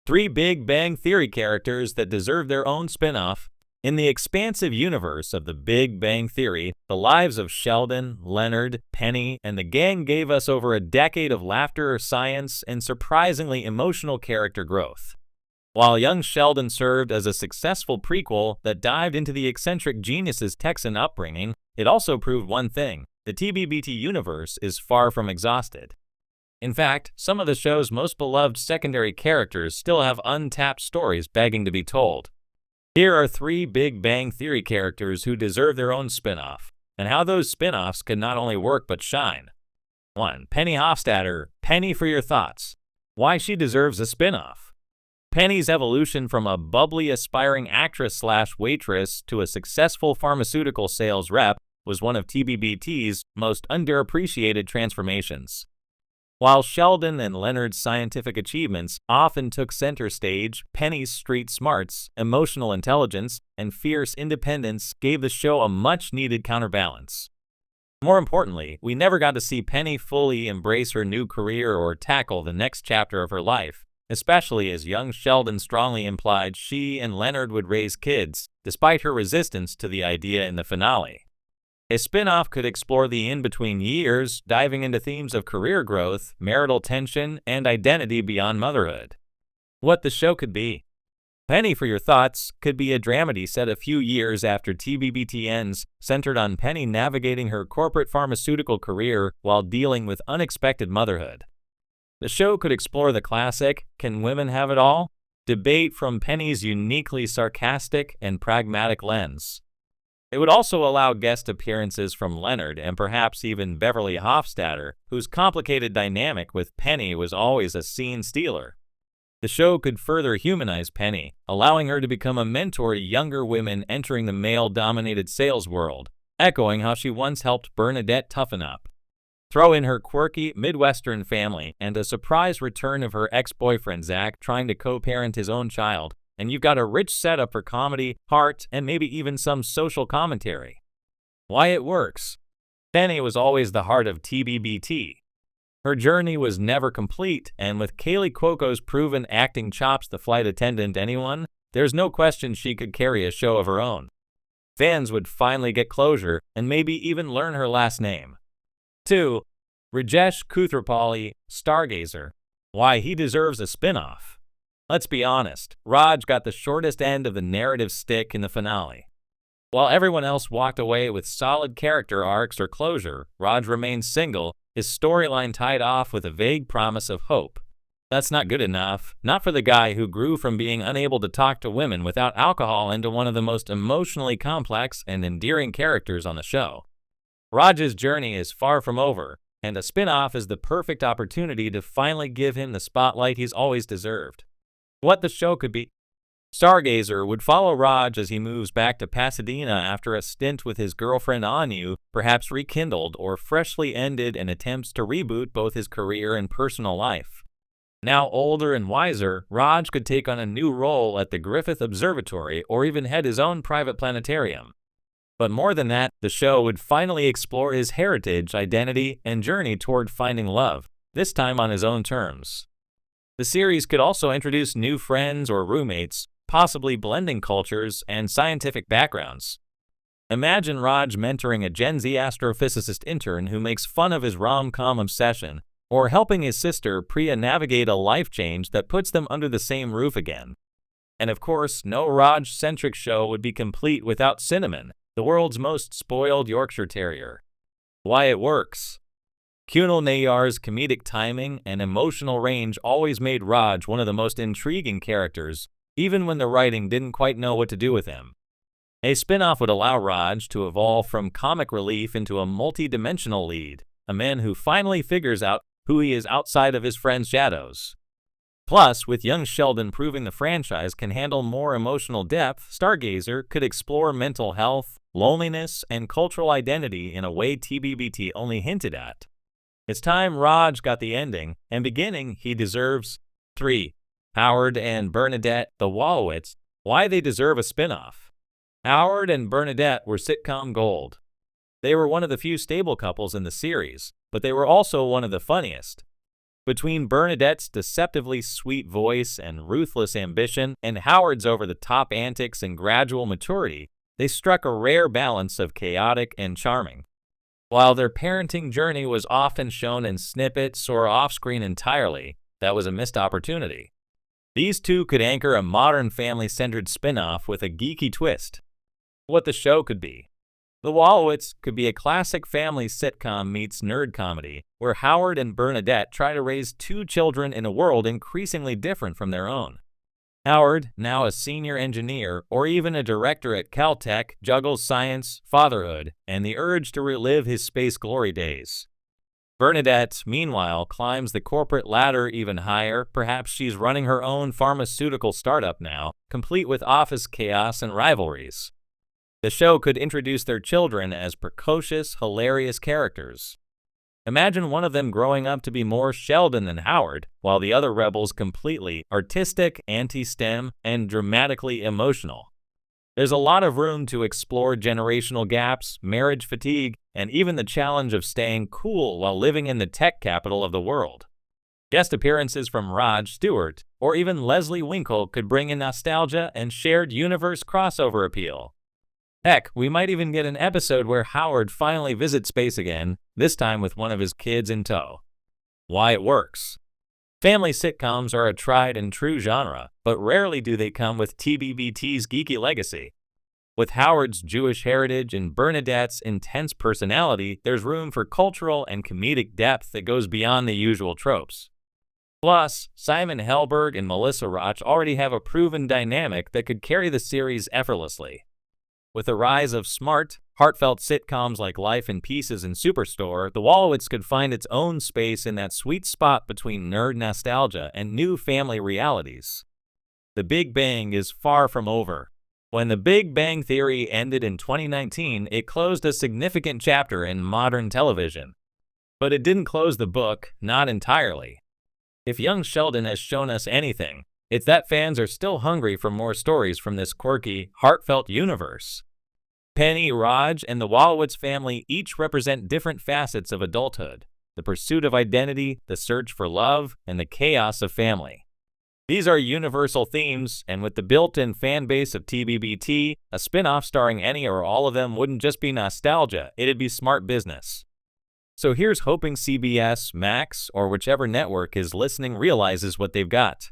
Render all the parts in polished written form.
Three Big Bang Theory characters that deserve their own spin-off. In the expansive universe of the Big Bang Theory, the lives of Sheldon, Leonard, Penny, and the gang gave us over a decade of laughter, science, and surprisingly emotional character growth. While young Sheldon served as a successful prequel that dived into the eccentric genius's Texan upbringing, it also proved one thing: the TBBT universe is far from exhausted. In fact, some of the show's most beloved secondary characters still have untapped stories begging to be told. Here are three Big Bang Theory characters who deserve their own spin-off, and how those spin-offs can not only work but shine. 1. Penny Hofstadter. Penny, for your thoughts. Why she deserves a spin-off. Penny's evolution from a bubbly, aspiring actress/waitress to a successful pharmaceutical sales rep was one of TBBT's most underappreciated transformations. While Sheldon and Leonard's scientific achievements often took center stage, Penny's street smarts, emotional intelligence, and fierce independence gave the show a much-needed counterbalance. More importantly, we never got to see Penny fully embrace her new career or tackle the next chapter of her life, especially as young Sheldon strongly implied she and Leonard would raise kids, despite her resistance to the idea in the finale. A spin-off could explore the in-between years, diving into themes of career growth, marital tension, and identity beyond motherhood. What the show could be. Penny, for your thoughts, could be a dramedy set a few years after TBBT ends, centered on Penny navigating her corporate pharmaceutical career while dealing with unexpected motherhood. The show could explore the classic "Can women have it all?" debate from Penny's uniquely sarcastic and pragmatic lens. It would also allow guest appearances from Leonard and perhaps even Beverly Hofstadter, whose complicated dynamic with Penny was always a scene stealer. The show could further humanize Penny, allowing her to become a mentor to younger women entering the male-dominated sales world, echoing how she once helped Bernadette toughen up. Throw in her quirky Midwestern family and a surprise return of her ex-boyfriend Zach trying to co-parent his own child, and you've got a rich setup for comedy, heart, and maybe even some social commentary. Why it works. Penny was always the heart of TBBT. Her journey was never complete, and with Kaylee Cuoco's proven acting chops, the flight attendant anyone, there's no question she could carry a show of her own. Fans would finally get closure, and maybe even learn her last name. 2. Rajesh Koothrappali, Stargazer. Why he deserves a spin-off. Let's be honest, Raj got the shortest end of the narrative stick in the finale. While everyone else walked away with solid character arcs or closure, Raj remained single, his storyline tied off with a vague promise of hope. That's not good enough, not for the guy who grew from being unable to talk to women without alcohol into one of the most emotionally complex and endearing characters on the show. Raj's journey is far from over, and a spin-off is the perfect opportunity to finally give him the spotlight he's always deserved. What the show could be. Stargazer would follow Raj as he moves back to Pasadena after a stint with his girlfriend Anu, perhaps rekindled or freshly ended, and attempts to reboot both his career and personal life. Now older and wiser, Raj could take on a new role at the Griffith Observatory or even head his own private planetarium. But more than that, the show would finally explore his heritage, identity, and journey toward finding love, this time on his own terms. The series could also introduce new friends or roommates, possibly blending cultures and scientific backgrounds. Imagine Raj mentoring a Gen Z astrophysicist intern who makes fun of his rom-com obsession, or helping his sister Priya navigate a life change that puts them under the same roof again. And of course, no Raj-centric show would be complete without Cinnamon, the world's most spoiled Yorkshire Terrier. Why it works. Kunal Nayyar's comedic timing and emotional range always made Raj one of the most intriguing characters, even when the writing didn't quite know what to do with him. A spin-off would allow Raj to evolve from comic relief into a multi-dimensional lead, a man who finally figures out who he is outside of his friends' shadows. Plus, with young Sheldon proving the franchise can handle more emotional depth, Stargazer could explore mental health, loneliness, and cultural identity in a way TBBT only hinted at. It's time Raj got the ending and beginning he deserves. 3. Howard and Bernadette, the Wallowitz. Why they deserve a spin-off. Howard and Bernadette were sitcom gold. They were one of the few stable couples in the series, but they were also one of the funniest. Between Bernadette's deceptively sweet voice and ruthless ambition, and Howard's over-the-top antics and gradual maturity, they struck a rare balance of chaotic and charming. While their parenting journey was often shown in snippets or off-screen entirely, that was a missed opportunity. These two could anchor a modern family-centered spin-off with a geeky twist. What the show could be. The Wallowitz could be a classic family sitcom meets nerd comedy, where Howard and Bernadette try to raise two children in a world increasingly different from their own. Howard, now a senior engineer or even a director at Caltech, juggles science, fatherhood, and the urge to relive his space glory days. Bernadette, meanwhile, climbs the corporate ladder even higher. Perhaps she's running her own pharmaceutical startup now, complete with office chaos and rivalries. The show could introduce their children as precocious, hilarious characters. Imagine one of them growing up to be more Sheldon than Howard, while the other rebels completely artistic, anti-STEM, and dramatically emotional. There's a lot of room to explore generational gaps, marriage fatigue, and even the challenge of staying cool while living in the tech capital of the world. Guest appearances from Rod Stewart or even Leslie Winkle could bring in nostalgia and shared universe crossover appeal. Heck, we might even get an episode where Howard finally visits space again, this time with one of his kids in tow. Why it works. Family sitcoms are a tried and true genre, but rarely do they come with TBBT's geeky legacy. With Howard's Jewish heritage and Bernadette's intense personality, there's room for cultural and comedic depth that goes beyond the usual tropes. Plus, Simon Helberg and Melissa Roach already have a proven dynamic that could carry the series effortlessly. With the rise of smart, heartfelt sitcoms like Life in Pieces and Superstore, The Wallowitz could find its own space in that sweet spot between nerd nostalgia and new family realities. The Big Bang is far from over. When The Big Bang Theory ended in 2019, it closed a significant chapter in modern television. But it didn't close the book, not entirely. If young Sheldon has shown us anything, it's that fans are still hungry for more stories from this quirky, heartfelt universe. Penny, Raj, and the Wallowitz family each represent different facets of adulthood: the pursuit of identity, the search for love, and the chaos of family. These are universal themes, and with the built-in fan base of TBBT, a spin-off starring any or all of them wouldn't just be nostalgia, it'd be smart business. So here's hoping CBS, Max, or whichever network is listening realizes what they've got.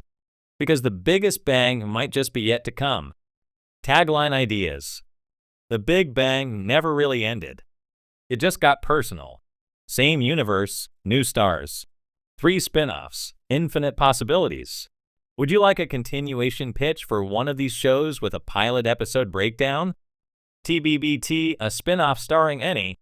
Because the biggest bang might just be yet to come. Tagline ideas. The Big Bang never really ended. It just got personal. Same universe, new stars. 3 spin-offs, infinite possibilities. Would you like a continuation pitch for one of these shows with a pilot episode breakdown? TBBT, a spin-off starring any,